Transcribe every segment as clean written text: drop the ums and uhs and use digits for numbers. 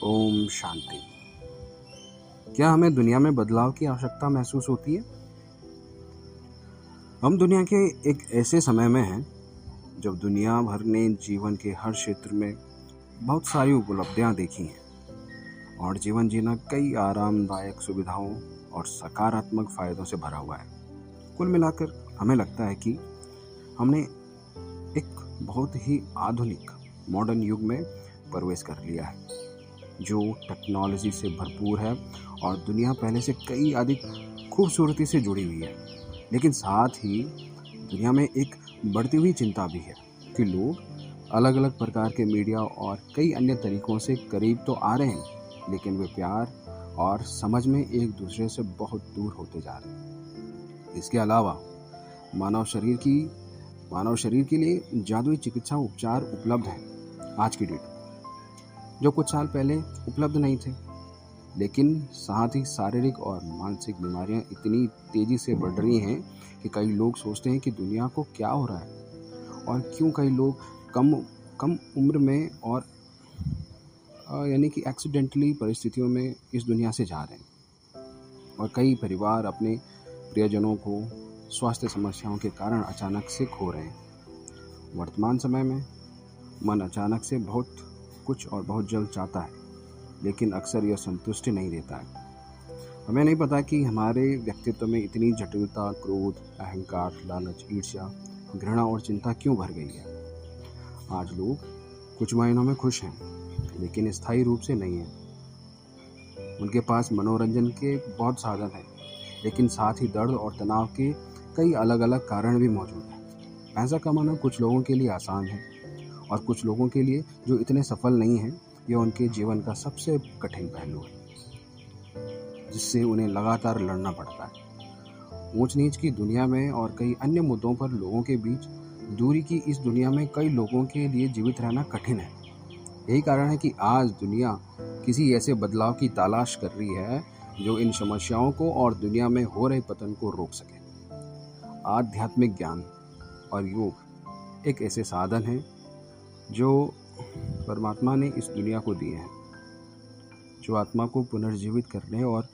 ओम शांति। क्या हमें दुनिया में बदलाव की आवश्यकता महसूस होती है? हम दुनिया के एक ऐसे समय में हैं जब दुनिया भर ने जीवन के हर क्षेत्र में बहुत सारी उपलब्धियां देखी हैं और जीवन जीना कई आरामदायक सुविधाओं और सकारात्मक फायदों से भरा हुआ है। कुल मिलाकर हमें लगता है कि हमने एक बहुत ही आधुनिक मॉडर्न युग में प्रवेश कर लिया है जो टेक्नोलॉजी से भरपूर है और दुनिया पहले से कई अधिक खूबसूरती से जुड़ी हुई है। लेकिन साथ ही दुनिया में एक बढ़ती हुई चिंता भी है कि लोग अलग अलग प्रकार के मीडिया और कई अन्य तरीकों से करीब तो आ रहे हैं, लेकिन वे प्यार और समझ में एक दूसरे से बहुत दूर होते जा रहे हैं। इसके अलावा मानव शरीर के लिए जादुई चिकित्सा उपचार उपलब्ध हैं आज की डेट में, जो कुछ साल पहले उपलब्ध नहीं थे। लेकिन साथ ही शारीरिक और मानसिक बीमारियां इतनी तेजी से बढ़ रही हैं कि कई लोग सोचते हैं कि दुनिया को क्या हो रहा है और क्यों कई लोग कम उम्र में और यानी कि एक्सीडेंटली परिस्थितियों में इस दुनिया से जा रहे हैं और कई परिवार अपने प्रियजनों को स्वास्थ्य समस्याओं के कारण अचानक से खो रहे हैं। वर्तमान समय में मन अचानक से बहुत कुछ और बहुत जल्द चाहता है, लेकिन अक्सर यह संतुष्टि नहीं देता है। हमें नहीं पता कि हमारे व्यक्तित्व में इतनी जटिलता, क्रोध, अहंकार, लालच, ईर्ष्या, घृणा और चिंता क्यों भर गई है। आज लोग कुछ महीनों में खुश हैं, लेकिन स्थायी रूप से नहीं हैं। उनके पास मनोरंजन के बहुत साधन हैं, लेकिन साथ ही दर्द और तनाव के कई अलग अलग कारण भी मौजूद हैं। पैसा कमाना कुछ लोगों के लिए आसान है और कुछ लोगों के लिए जो इतने सफल नहीं हैं, यह उनके जीवन का सबसे कठिन पहलू है, जिससे उन्हें लगातार लड़ना पड़ता है। ऊंच नीच की दुनिया में और कई अन्य मुद्दों पर लोगों के बीच दूरी की इस दुनिया में कई लोगों के लिए जीवित रहना कठिन है। यही कारण है कि आज दुनिया किसी ऐसे बदलाव की तलाश कर रही है जो इन समस्याओं को और दुनिया में हो रहे पतन को रोक सके। आध्यात्मिक ज्ञान और योग एक ऐसे साधन हैं जो परमात्मा ने इस दुनिया को दिए हैं, जो आत्मा को पुनर्जीवित करने और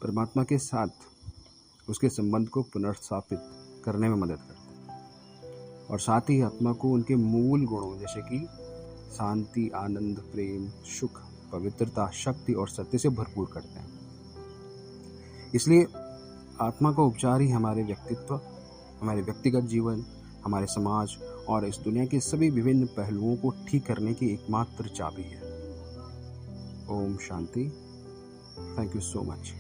परमात्मा के साथ उसके संबंध को पुनर्स्थापित करने में मदद करते हैं और साथ ही आत्मा को उनके मूल गुणों जैसे कि शांति, आनंद, प्रेम, सुख, पवित्रता, शक्ति और सत्य से भरपूर करते हैं। इसलिए आत्मा का उपचार ही हमारे व्यक्तित्व, हमारे व्यक्तिगत जीवन, हमारे समाज और इस दुनिया के सभी विभिन्न पहलुओं को ठीक करने की एकमात्र चाबी है। ओम शांति। Thank you so much.